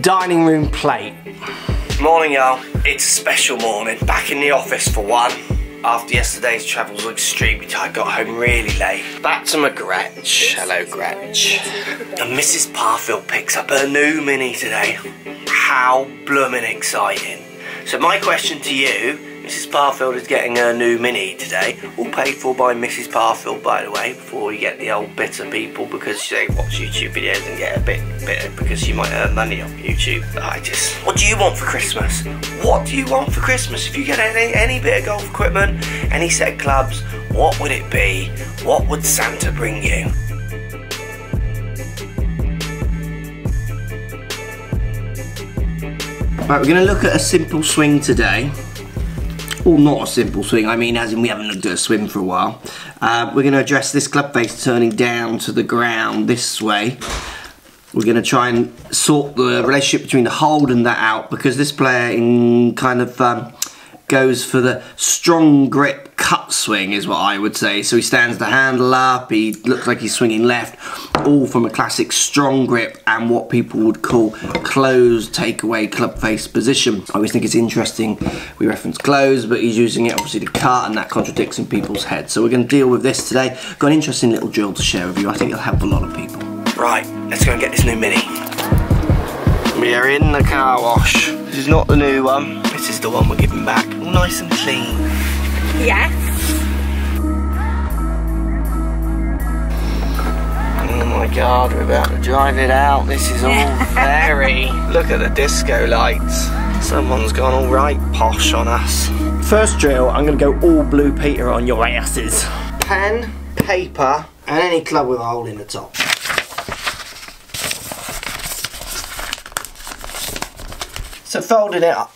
dining room plate. Morning, y'all. It's a special morning. Back in the office for one. After yesterday's travels were extremely tight, got home really late. Back to my Gretch. Hello, Gretch. And Mrs. Parfield picks up her new Mini today. How bloomin' exciting. So my question to you, Mrs. Parfield is getting her new Mini today, all paid for by Mrs. Parfield, by the way, before you get the old bitter people because they watch YouTube videos and get a bit bitter because you might earn money off YouTube. What do you want for Christmas? What do you want for Christmas? If you get any bit of golf equipment, any set of clubs, what would it be? What would Santa bring you? Right, we're going to look at a simple swing today. Well, not a simple swing, I mean as in we haven't looked at a swim for a while. We're going to address this club face turning down to the ground this way. We're going to try and sort the relationship between the hold and that out, because this player goes for the strong grip cut swing is what I would say. So he stands the handle up, he looks like he's swinging left, all from a classic strong grip and what people would call closed takeaway club face position. I always think it's interesting, we reference closed, but he's using it obviously to cut, and that contradicts in people's heads. So we're going to deal with this today. Got an interesting little drill to share with you. I think it'll help a lot of people. Right, let's go and get this new Mini. We are in the car wash. This is not the new one, this is the one we're giving back. All nice and clean. Yes. Oh my god, we're about to drive it out. This is all very... Look at the disco lights. Someone's gone all right posh on us. First drill, I'm going to go all Blue Peter on your asses. Pen, paper, and any club with a hole in the top. So folding it up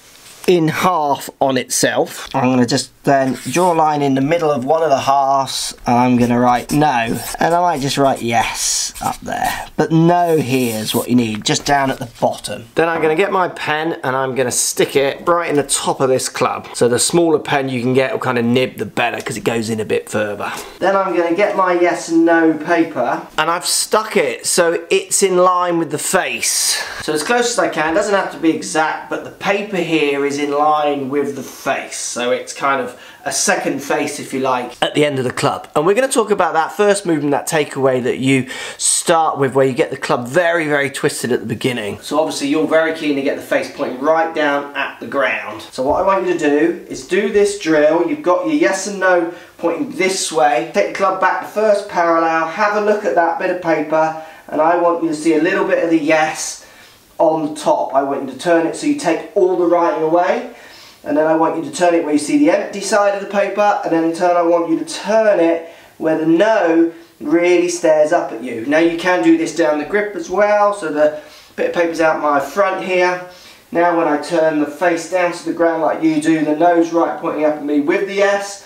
in half on itself, I'm going to just then draw a line in the middle of one of the halves, and I'm going to write no, and I might just write yes up there, but no here is what you need, just down at the bottom. Then I'm going to get my pen and I'm going to stick it right in the top of this club, so the smaller pen you can get will kind of nib the better because it goes in a bit further. Then I'm going to get my yes and no paper, and I've stuck it so it's in line with the face, so as close as I can. It doesn't have to be exact, but the paper here is in line with the face, so it's kind of a second face, if you like, at the end of the club. And we're going to talk about that first movement, that takeaway that you start with, where you get the club very, very twisted at the beginning. So obviously you're very keen to get the face pointing right down at the ground. So what I want you to do is do this drill. You've got your yes and no pointing this way. Take the club back the first parallel, have a look at that bit of paper, and I want you to see a little bit of the yes on the top. I want you to turn it so you take all the writing away, and then I want you to turn it where you see the empty side of the paper, and then in turn I want you to turn it where the no really stares up at you. Now you can do this down the grip as well, so the bit of paper's out my front here. Now when I turn the face down to the ground like you do, the no's right pointing up at me with the yes,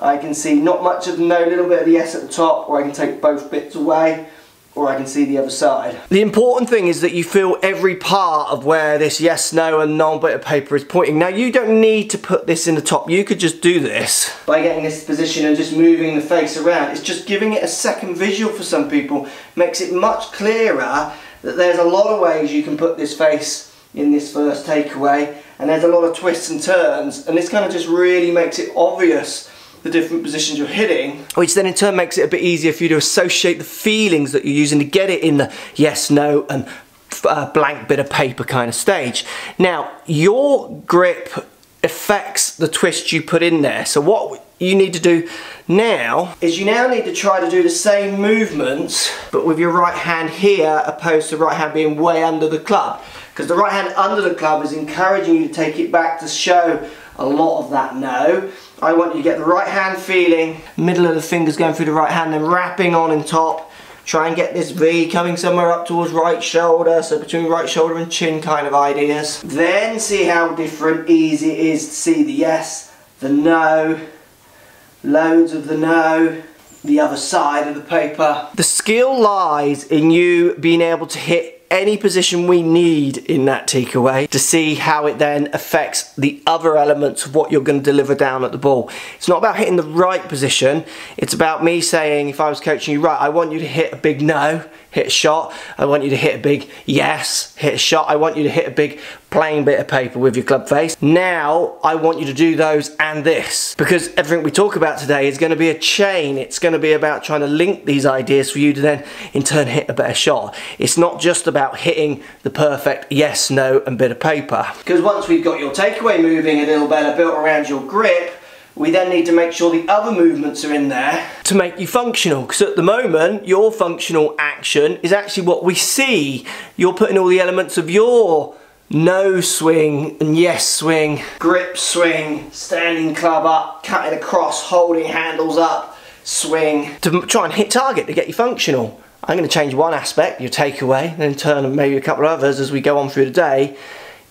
I can see not much of the no, a little bit of the yes at the top, or I can take both bits away, or I can see the other side. The important thing is that you feel every part of where this yes, no and non bit of paper is pointing. Now you don't need to put this in the top, you could just do this by getting this position and just moving the face around. It's just giving it a second visual for some people, makes it much clearer that there's a lot of ways you can put this face in this first takeaway, and there's a lot of twists and turns, and this kind of just really makes it obvious the different positions you're hitting, which then in turn makes it a bit easier for you to associate the feelings that you're using to get it in the yes, no and blank bit of paper kind of stage. Now your grip affects the twist you put in there, so what you need to do now is you now need to try to do the same movements but with your right hand here, opposed to right hand being way under the club, because the right hand under the club is encouraging you to take it back to show a lot of that no. I want you to get the right hand feeling, middle of the fingers going through the right hand, then wrapping on in top. Try and get this V coming somewhere up towards right shoulder, so between right shoulder and chin kind of ideas. Then see how different, easy it is to see the yes, the no, loads of the no, the other side of the paper. The skill lies in you being able to hit any position we need in that takeaway to see how it then affects the other elements of what you're going to deliver down at the ball. It's not about hitting the right position, it's about me saying, if I was coaching you, right, I want you to hit a big no hit a shot. I want you to hit a big yes, hit a shot. I want you to hit a big plain bit of paper with your club face. Now I want you to do those and this, because everything we talk about today is going to be a chain. It's going to be about trying to link these ideas for you to then in turn hit a better shot. It's not just about hitting the perfect yes, no and bit of paper, because once we've got your takeaway moving a little better built around your grip, we then need to make sure the other movements are in there to make you functional, because at the moment your functional action is actually what we see. You're putting all the elements of your no swing and yes swing, grip swing, standing club up, cutting across, holding handles up, swing, to try and hit target to get you functional. I'm going to change one aspect, your takeaway, then turn maybe a couple of others as we go on through the day.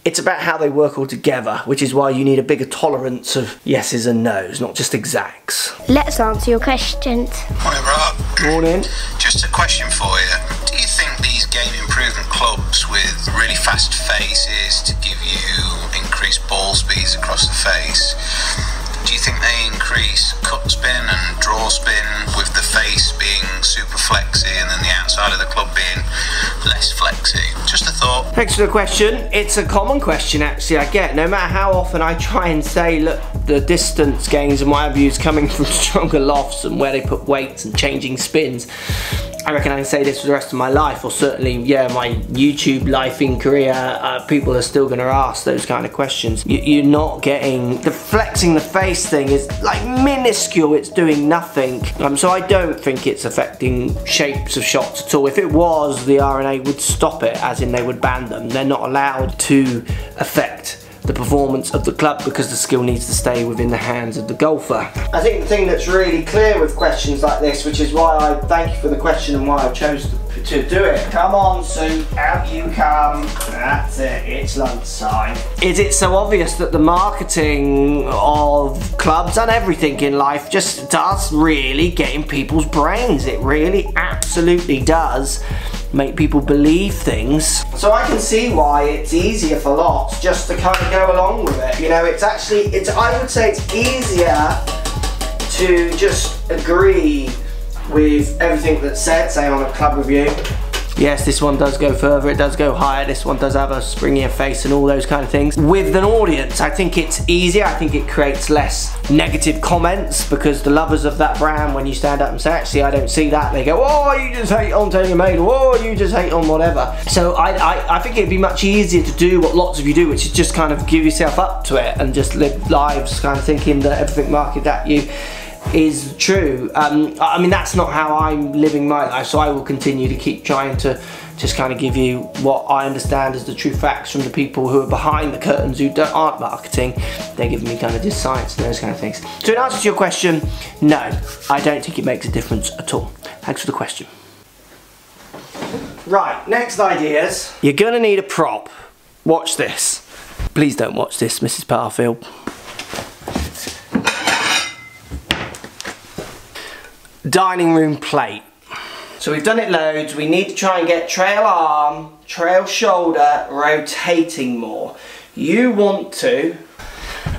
It's about how they work all together, which is why you need a bigger tolerance of yeses and nos, not just exacts. Let's answer your questions. Morning, Rob. Morning. Just a question for you. Do you think these game improvement clubs with really fast faces to give you increased ball speeds across the face, do you think they increase cut spin and draw spin with the face being super flexy and then the outside of the club being less flexy? Just a thought. Thanks for the question. It's a common question actually I get. No matter how often I try and say, look, the distance gains and what have you is coming from stronger lofts and where they put weights and changing spins. I reckon I can say this for the rest of my life, or certainly, yeah, my YouTube life in career, people are still going to ask those kind of questions. You're not getting, the flexing the face thing is like minuscule, it's doing nothing. So I don't think it's affecting shapes of shots at all. If it was, the RNA would stop it, as in they would ban them. They're not allowed to affect the performance of the club because the skill needs to stay within the hands of the golfer. I think the thing that's really clear with questions like this, which is why I thank you for the question and why I chose to do it. Come on, Sue, out you come. That's it, it's lunchtime. Is it so obvious that the marketing of clubs and everything in life just does really get in people's brains? It really absolutely does make people believe things. So I can see why it's easier for lots just to kind of go along with it. You know, it's actually, I would say it's easier to just agree with everything that's said, say on a club review. Yes, this one does go further, it does go higher, this one does have a springier face and all those kind of things. With an audience, I think it's easier, I think it creates less negative comments, because the lovers of that brand, when you stand up and say, actually I don't see that, they go, oh, you just hate on TaylorMade, oh, you just hate on whatever. So I think it'd be much easier to do what lots of you do, which is just kind of give yourself up to it and just live lives kind of thinking that everything marketed at you is true. I mean, that's not how I'm living my life, so I will continue to keep trying to just kind of give you what I understand as the true facts from the people who are behind the curtains who aren't marketing. They're giving me kind of just science and those kind of things. So in answer to your question, no, I don't think it makes a difference at all. Thanks for the question. Right, next ideas. You're gonna need a prop. Watch this. Please don't watch this, Mrs. Parfield. Dining room plate. So we've done it loads. We need to try and get trail arm, trail shoulder rotating more. You want to,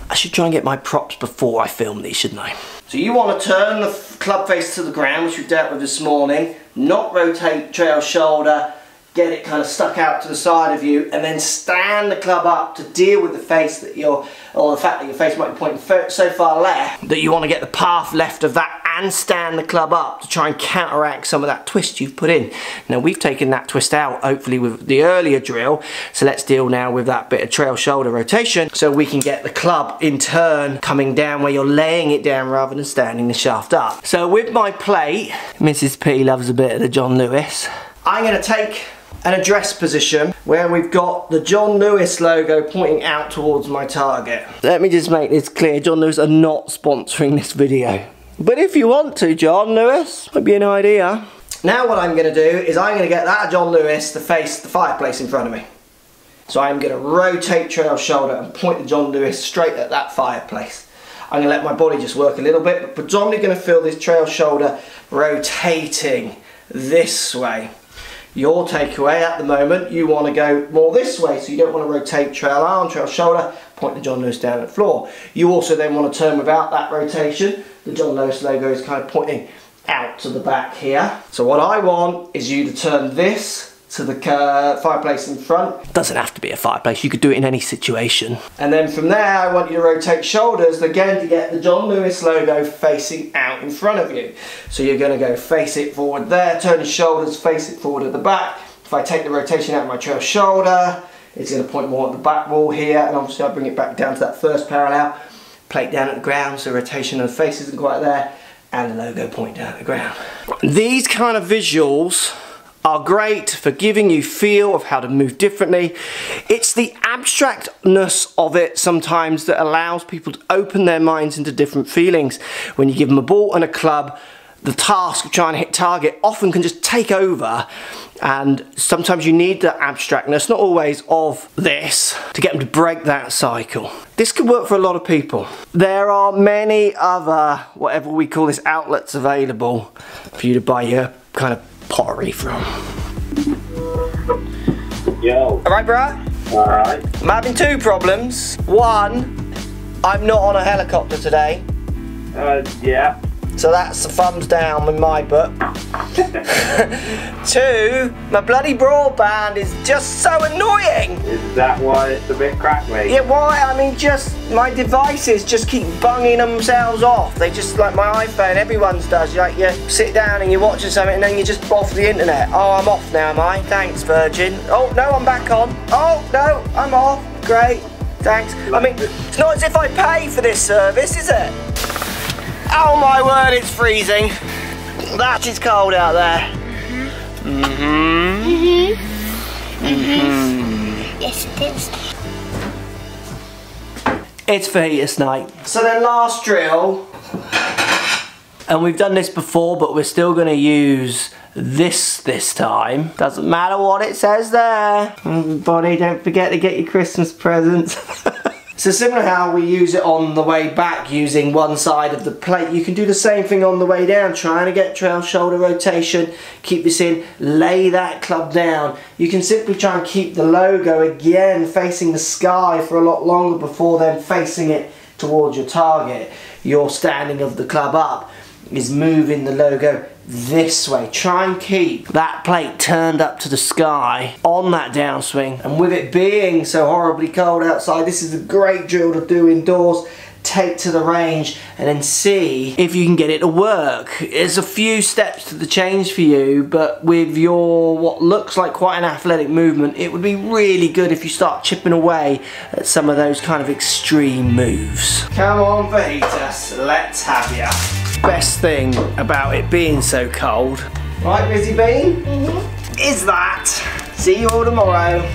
I should try and get my props before I film these, shouldn't I? So you want to turn the club face to the ground, which we dealt with this morning, not rotate trail shoulder, get it kind of stuck out to the side of you, and then stand the club up to deal with the face that you're, or the fact that your face might be pointing so far left that you want to get the path left of that and stand the club up to try and counteract some of that twist you've put in. Now we've taken that twist out hopefully with the earlier drill, so let's deal now with that bit of trail shoulder rotation so we can get the club in turn coming down where you're laying it down rather than standing the shaft up. So with my plate, Mrs. P loves a bit of the John Lewis. I'm going to take an address position where we've got the John Lewis logo pointing out towards my target. Let me just make this clear, John Lewis are not sponsoring this video. But if you want to, John Lewis, might be an idea. Now what I'm going to do is I'm going to get that John Lewis to face the fireplace in front of me. So I'm going to rotate trail shoulder and point the John Lewis straight at that fireplace. I'm going to let my body just work a little bit, but predominantly going to feel this trail shoulder rotating this way. Your takeaway at the moment, you want to go more this way, so you don't want to rotate trail arm, trail shoulder, point the John Lewis down at the floor. You also then want to turn without that rotation. The John Lewis logo is kind of pointing out to the back here. So what I want is you to turn this to the fireplace in front. Doesn't have to be a fireplace, you could do it in any situation. And then from there I want you to rotate shoulders again to get the John Lewis logo facing out in front of you. So you're going to go face it forward there, turn your shoulders, face it forward at the back. If I take the rotation out of my trail shoulder, it's going to point more at the back wall here, and obviously I bring it back down to that first parallel, plate down at the ground so rotation of the face isn't quite there, and the logo point down at the ground. These kind of visuals are great for giving you feel of how to move differently. It's the abstractness of it sometimes that allows people to open their minds into different feelings. When you give them a ball and a club, the task of trying to hit target often can just take over, and sometimes you need the abstractness, not always of this, to get them to break that cycle. This could work for a lot of people. There are many other, whatever we call this, outlets available for you to buy your kind of pottery from. Yo. Alright, bruh? Alright. I'm having two problems. One, I'm not on a helicopter today. Yeah. So that's a thumbs down in my book. Two, my bloody broadband is just so annoying. Is that why it's a bit crackly? Yeah, why? I mean, just my devices just keep bunging themselves off. They just, like my iPhone, everyone's does. Like you sit down and you're watching something and then you just off the internet. Oh, I'm off now, am I? Thanks, Virgin. Oh, no, I'm back on. Oh, no, I'm off. Great, thanks. I mean, it's not as if I pay for this service, is it? Oh my word, it's freezing. That is cold out there. Yes, it is. It's fajitas night. So then last drill. And we've done this before, but we're still going to use this time. Doesn't matter what it says there. Everybody, don't forget to get your Christmas presents. So similar how we use it on the way back using one side of the plate, you can do the same thing on the way down, trying to get trail shoulder rotation, keep this in, lay that club down. You can simply try and keep the logo again facing the sky for a lot longer before then facing it towards your target. Your standing of the club up is moving the logo this way. Try and keep that plate turned up to the sky on that downswing, and with it being so horribly cold outside, this is a great drill to do indoors. Take to the range and then see if you can get it to work. There's a few steps to the change for you, but with your what looks like quite an athletic movement, it would be really good if you start chipping away at some of those kind of extreme moves. Come on, fajitas, let's have ya. Best thing about it being so cold, right, Busy Bean, is that. See you all tomorrow.